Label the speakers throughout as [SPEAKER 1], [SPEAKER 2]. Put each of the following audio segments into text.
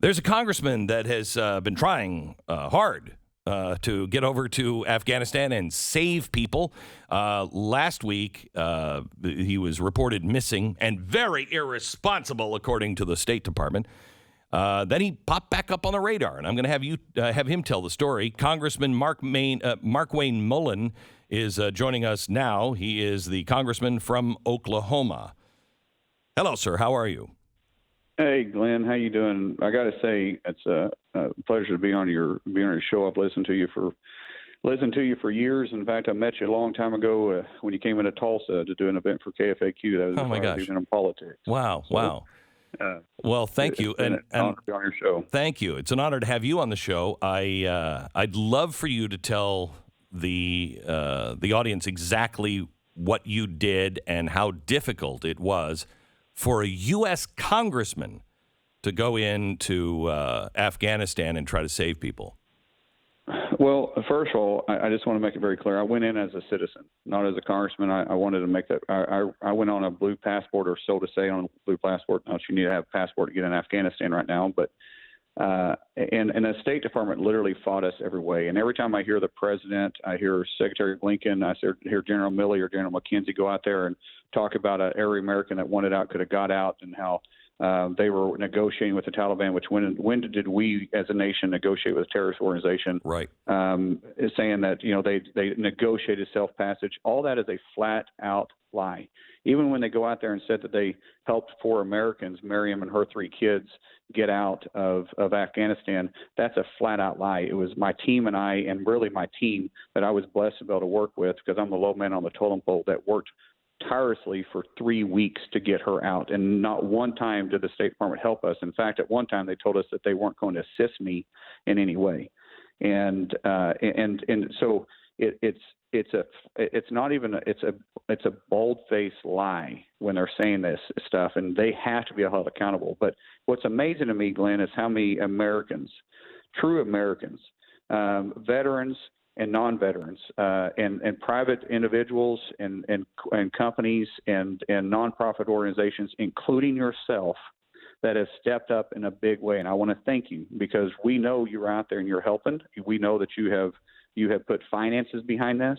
[SPEAKER 1] There's a congressman that has been trying hard to get over to Afghanistan and save people. Last week, he was reported missing and very irresponsible, according to the State Department. Then he popped back up on the radar, and I'm going to have him tell the story. Congressman Markwayne Mullin is joining us now. He is the congressman from Oklahoma. Hello, sir. How are you?
[SPEAKER 2] Hey, Glenn. How you doing? I got to say, it's a pleasure to be on your show. I've listened to you for years. In fact, I met you a long time ago when you came into Tulsa to do an event for KFAQ. That was
[SPEAKER 1] oh my gosh,
[SPEAKER 2] even in politics.
[SPEAKER 1] Wow, so, wow. Well, thank you,
[SPEAKER 2] and an honor to be on your show.
[SPEAKER 1] Thank you. It's an honor to have you on the show. I'd love for you to tell the audience exactly what you did and how difficult it was for a U.S. congressman to go into Afghanistan and try to save people.
[SPEAKER 2] Well, first of all, I just want to make it very clear. I went in as a citizen, not as a congressman. I wanted to make that. I went on a blue passport, or so to say, on a blue passport. Now, you need to have a passport to get in Afghanistan right now. But and the State Department literally fought us every way. And every time I hear the president, I hear Secretary Blinken, I hear General Milley or General McKenzie go out there and talk about every American that wanted out could have got out, and how they were negotiating with the Taliban. Which when did we as a nation negotiate with a terrorist organization?
[SPEAKER 1] Right.
[SPEAKER 2] Saying that they negotiated self-passage. All that is a flat out lie. Even when they go out there and said that they helped 4 Americans, Miriam and her 3 kids, get out of Afghanistan, that's a flat out lie. It was my team and I, and really my team, that I was blessed to be able to work with, because I'm the low man on the totem pole, that worked tirelessly for 3 weeks to get her out. And not one time did the State Department help us. In fact, at one time they told us that they weren't going to assist me in any way. And so it's not even it's a bold-faced lie when they're saying this stuff, and they have to be held accountable. But what's amazing to me, Glenn, is how many Americans, true Americans, veterans and non-veterans, and private individuals and companies and nonprofit organizations, including yourself, that have stepped up in a big way. And I want to thank you, because we know you're out there and you're helping. We know that you have put finances behind this,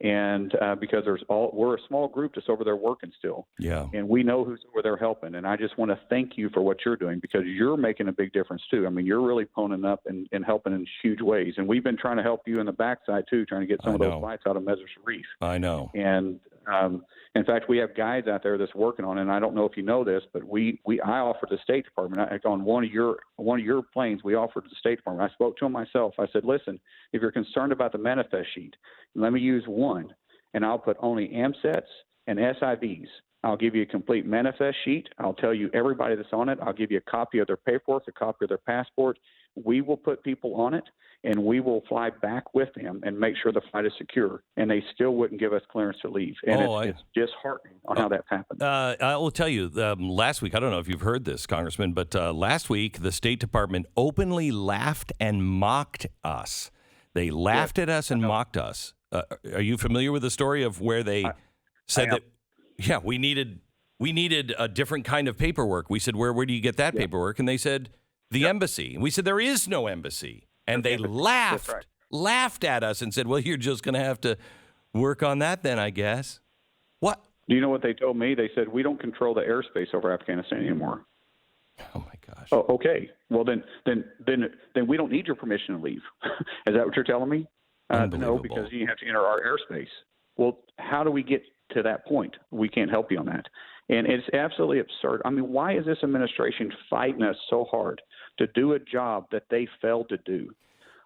[SPEAKER 2] and because we're a small group that's over there working still.
[SPEAKER 1] Yeah.
[SPEAKER 2] And we know who's over there helping. And I just want to thank you for what you're doing, because you're making a big difference too. I mean, you're really ponying up and helping in huge ways. And we've been trying to help you in the backside too, trying to get some of those flights out of Mazar Sharif.
[SPEAKER 1] I know.
[SPEAKER 2] And in fact, we have guys out there that's working on it. And I don't know if you know this, but I offered the State Department, on one of your planes, we offered the State Department. I spoke to them myself. I said, listen, if you're concerned about the manifest sheet, let me use one, and I'll put only AMSETs and SIVs. I'll give you a complete manifest sheet. I'll tell you everybody that's on it. I'll give you a copy of their paperwork, a copy of their passport. We will put people on it, and we will fly back with them and make sure the flight is secure. And they still wouldn't give us clearance to leave. And it's disheartening on how that happened.
[SPEAKER 1] I will tell you, last week, I don't know if you've heard this, Congressman, but last week the State Department openly laughed and mocked us. They laughed at us and mocked us. Are you familiar with the story of where they said that? Yeah, we needed a different kind of paperwork. We said, where do you get that paperwork? And they said, the embassy. And we said, there is no embassy. And they laughed at us and said, well, you're just going to have to work on that then, I guess. What?
[SPEAKER 2] Do you know what they told me? They said, we don't control the airspace over Afghanistan anymore.
[SPEAKER 1] Oh my gosh.
[SPEAKER 2] Oh, okay. Well, then we don't need your permission to leave. Is that what you're telling me? No, because you have to enter our airspace. Well, how do we get to that point? We can't help you on that. And it's absolutely absurd. I mean, why is this administration fighting us so hard to do a job that they failed to do?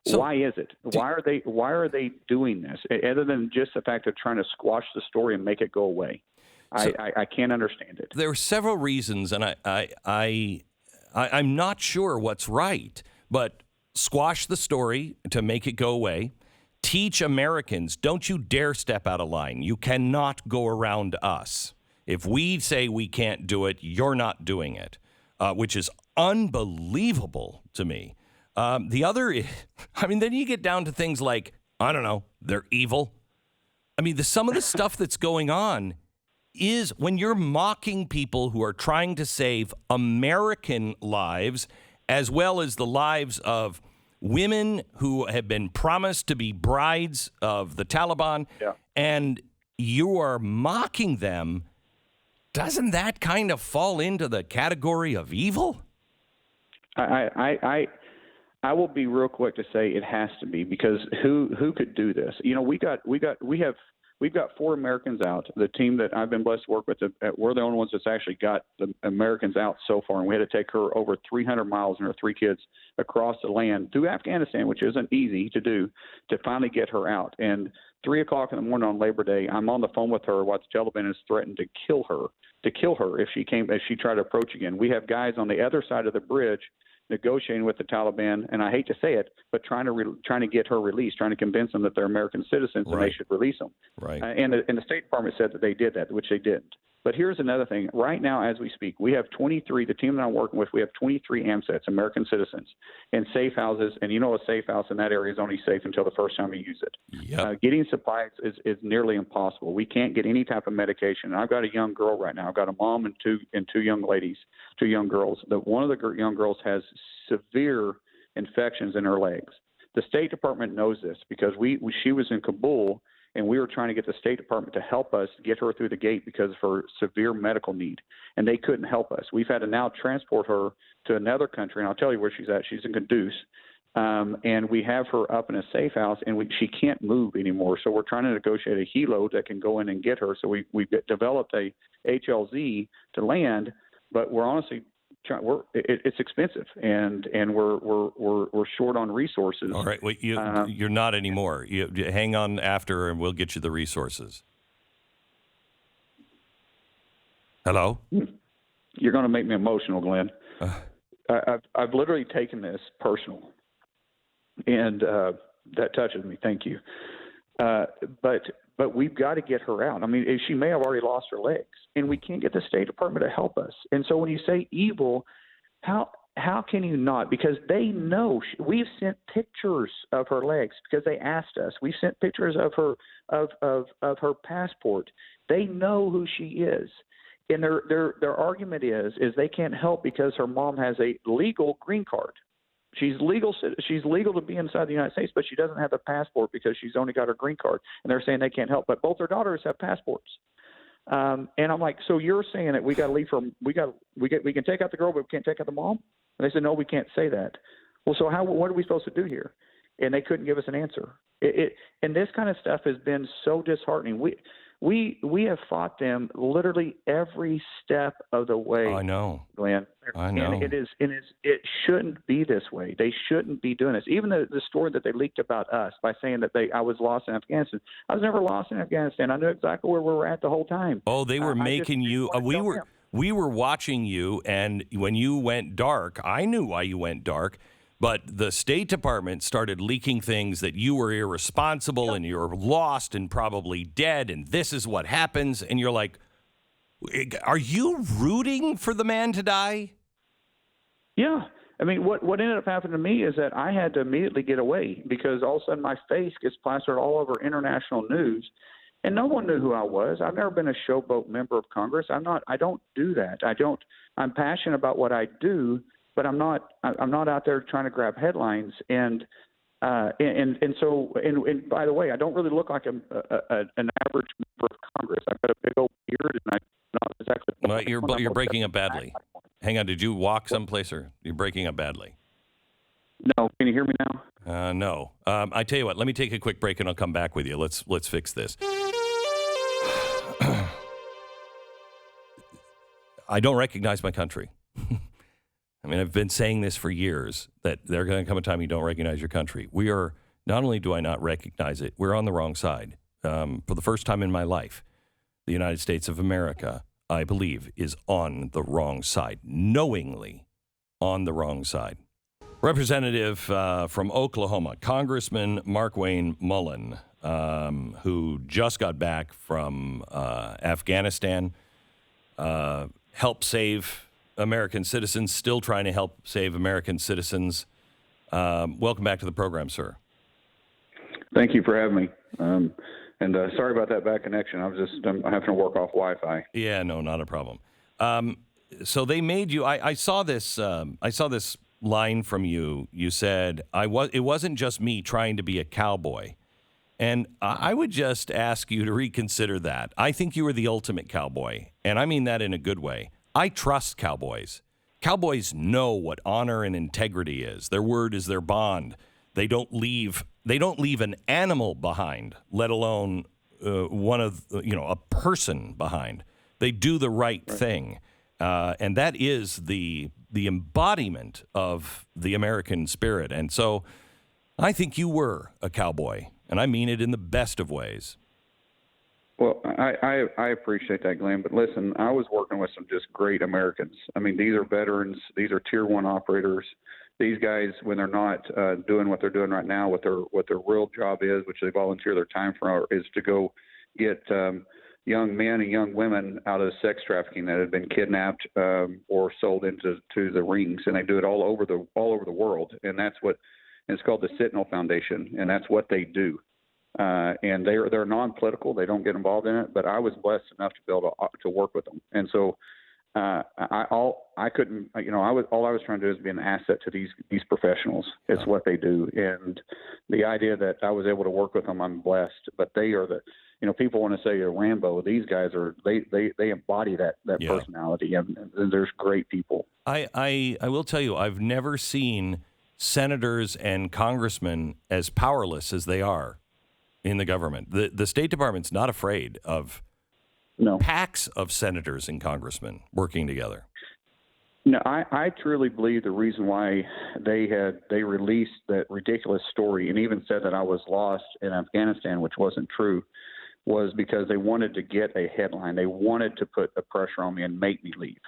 [SPEAKER 2] So, why is it? Why are they doing this, other than just the fact of trying to squash the story and make it go away? So, I can't understand it.
[SPEAKER 1] There are several reasons, and I'm not sure what's right, but squash the story to make it go away. Teach Americans, don't you dare step out of line. You cannot go around us. If we say we can't do it, you're not doing it, which is unbelievable to me. The other, then you get down to things like, I don't know, they're evil. I mean, some of the stuff that's going on is when you're mocking people who are trying to save American lives as well as the lives of women who have been promised to be brides of the Taliban, and you are mocking them. Doesn't that kind of fall into the category of evil?
[SPEAKER 2] I will be real quick to say it has to be, because who could do this? You know, we've got 4 Americans out. The team that I've been blessed to work with, we're the only ones that's actually got the Americans out so far, and we had to take her over 300 miles and her 3 kids across the land through Afghanistan, which isn't easy to do, to finally get her out. And 3 o'clock in the morning on Labor Day, I'm on the phone with her while the Taliban has threatened to kill her if she tried to approach again. We have guys on the other side of the bridge negotiating with the Taliban, and I hate to say it, but trying to get her released, trying to convince them that they're American citizens and they should release them.
[SPEAKER 1] Right.
[SPEAKER 2] And the State Department said that they did that, which they didn't. But here's another thing. Right now, as we speak, we have 23, the team that I'm working with, we have 23 AMSETs, American citizens, in safe houses. And you know, a safe house in that area is only safe until the first time you use it.
[SPEAKER 1] Yep.
[SPEAKER 2] Getting supplies is nearly impossible. We can't get any type of medication. And I've got a young girl right now. I've got a mom and two young ladies, 2 young girls. One of the young girls has severe infections in her legs. The State Department knows this because she was in Kabul, and we were trying to get the State Department to help us get her through the gate because of her severe medical need, and they couldn't help us. We've had to now transport her to another country, and I'll tell you where she's at. She's in Kunduz, and we have her up in a safe house, and she can't move anymore. So we're trying to negotiate a helo that can go in and get her. So we've developed a HLZ to land, but we're honestly it's expensive, and we're short on resources.
[SPEAKER 1] All right, wait, you're not anymore. You hang on after, and we'll get you the resources. Hello?
[SPEAKER 2] You're going to make me emotional, Glenn. I've literally taken this personal, and that touches me. Thank you. But we've got to get her out. I mean, she may have already lost her legs, and we can't get the State Department to help us. And so when you say evil, how can you not? Because they know. We've sent pictures of her legs because they asked us. We sent pictures of her passport. They know who she is. And their argument is they can't help because her mom has a legal green card. She's legal to be inside the United States, but she doesn't have a passport because she's only got her green card. And they're saying they can't help. But both her daughters have passports. And I'm like, so you're saying that we got to leave her? We can take out the girl, but we can't take out the mom? And they said, no, we can't say that. Well, so what are we supposed to do here? And they couldn't give us an answer. And this kind of stuff has been so disheartening. We have fought them literally every step of the way.
[SPEAKER 1] I know,
[SPEAKER 2] Glenn.
[SPEAKER 1] I know.
[SPEAKER 2] And it shouldn't be this way. They shouldn't be doing this. Even the story that they leaked about us by saying that I was lost in Afghanistan. I was never lost in Afghanistan. I knew exactly where we were at the whole time.
[SPEAKER 1] Oh, they were making you. We were watching you, and when you went dark, I knew why you went dark. But the State Department started leaking things that you were irresponsible and you're lost and probably dead, and this is what happens. And you're like, are you rooting for the man to die?
[SPEAKER 2] Yeah. I mean, what ended up happening to me is that I had to immediately get away because all of a sudden my face gets plastered all over international news, and no one knew who I was. I've never been a showboat member of Congress. I don't do that. I'm passionate about what I do, but I'm not out there trying to grab headlines. And so by the way, I don't really look like an average member of Congress. I've got a big old beard, and I'm not exactly.
[SPEAKER 1] No, you're breaking up badly. Hang on, did you walk someplace, or you're breaking up badly?
[SPEAKER 2] No, can you hear me now?
[SPEAKER 1] No. I tell you what, let me take a quick break, and I'll come back with you. Let's fix this. I don't recognize my country. I mean, I've been saying this for years, that there's going to come a time you don't recognize your country. Not only do I not recognize it, we're on the wrong side. For the first time in my life, the United States of America, I believe, is on the wrong side, knowingly on the wrong side. Representative from Oklahoma, Congressman Markwayne Mullin, who just got back from Afghanistan, helped save American citizens, still trying to help save American citizens. Welcome back to the program, sir.
[SPEAKER 2] Thank you for having me. And sorry about that bad connection. I'm having to work off Wi-Fi.
[SPEAKER 1] Yeah, no, not a problem. So they made you. I saw this. I saw this line from you. You said, it wasn't just me trying to be a cowboy. And I would just ask you to reconsider that. I think you were the ultimate cowboy, and I mean that in a good way. I trust cowboys. Cowboys know what honor and integrity is. Their word is their bond. They don't leave an animal behind, let alone a person behind. They do the right thing, and that is the embodiment of the American spirit. And so, I think you were a cowboy, and I mean it in the best of ways.
[SPEAKER 2] Well, I appreciate that, Glenn. But listen, I was working with some just great Americans. I mean, these are veterans. These are Tier 1 operators. These guys, when they're not doing what they're doing right now, what their real job is, which they volunteer their time for, is to go get young men and young women out of sex trafficking that had been kidnapped or sold into the rings, and they do it all over the world. And that's what it's called, the Sentinel Foundation, and that's what they do. And they're non-political. They don't get involved in it. But I was blessed enough to be able to work with them. And so I was trying to do is be an asset to these professionals. It's what they do. And the idea that I was able to work with them, I'm blessed. But they are people want to say you're Rambo. These guys they embody that personality. And there's great people.
[SPEAKER 1] I will tell you, I've never seen senators and congressmen as powerless as they are in the government. The State Department's not afraid of packs of senators and congressmen working together.
[SPEAKER 2] No, I truly believe the reason why they released that ridiculous story and even said that I was lost in Afghanistan, which wasn't true, was because they wanted to get a headline. They wanted to put a pressure on me and make me leave,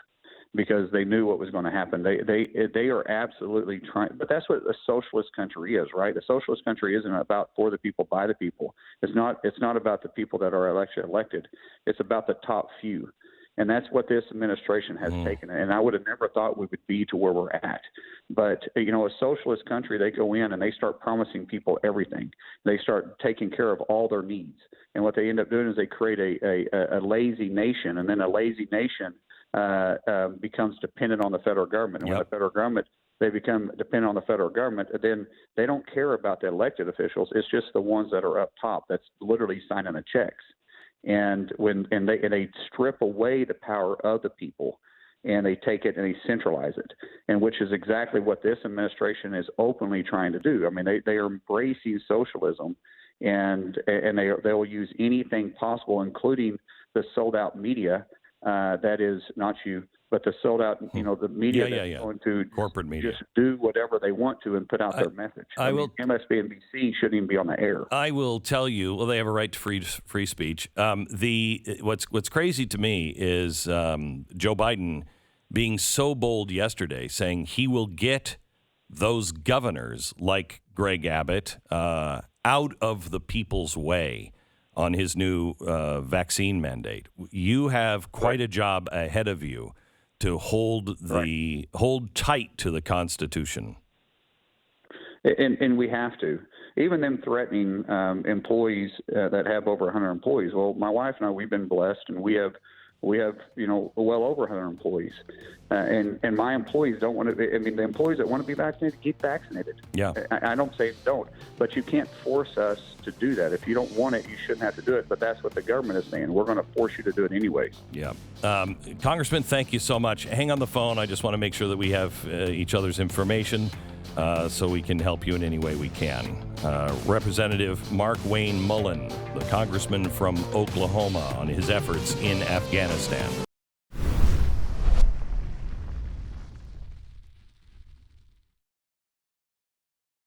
[SPEAKER 2] because they knew what was going to happen. They are absolutely trying, but that's what a socialist country is, right? A socialist country isn't about for the people, by the people. It's not about the people that are elected. It's about the top few, and that's what this administration has taken. And I would have never thought we would be to where we're at. But a socialist country, they go in and they start promising people everything. They start taking care of all their needs, and what they end up doing is they create a lazy nation, and then a lazy nation becomes dependent on the federal government. And when the federal government, they become dependent on the federal government, then they don't care about the elected officials. It's just the ones that are up top that's literally signing the checks. And they strip away the power of the people, and they take it and they centralize it, and which is exactly what this administration is openly trying to do. I mean, they are embracing socialism, and they'll use anything possible, including the sold out media. That is not you, but the sold out, the media that's going to
[SPEAKER 1] corporate media
[SPEAKER 2] just do whatever they want to and put out their message. MSNBC shouldn't even be on the air.
[SPEAKER 1] I will tell you, well, they have a right to free speech. What's crazy to me is Joe Biden being so bold yesterday, saying he will get those governors like Greg Abbott out of the people's way on his new vaccine mandate. You have quite a job ahead of you to hold tight to the Constitution.
[SPEAKER 2] And we have to. Even them threatening employees that have over 100 employees. Well, my wife and I, we've been blessed, and we have well over 100 employees. And my employees don't want to. I mean, the employees that want to be vaccinated, get vaccinated.
[SPEAKER 1] Yeah.
[SPEAKER 2] I don't say don't, but you can't force us to do that. If you don't want it, you shouldn't have to do it. But that's what the government is saying. We're going to force you to do it anyways.
[SPEAKER 1] Yeah. Congressman, thank you so much. Hang on the phone. I just want to make sure that we have each other's information so we can help you in any way we can. Representative Markwayne Mullin, the congressman from Oklahoma, on his efforts in Afghanistan.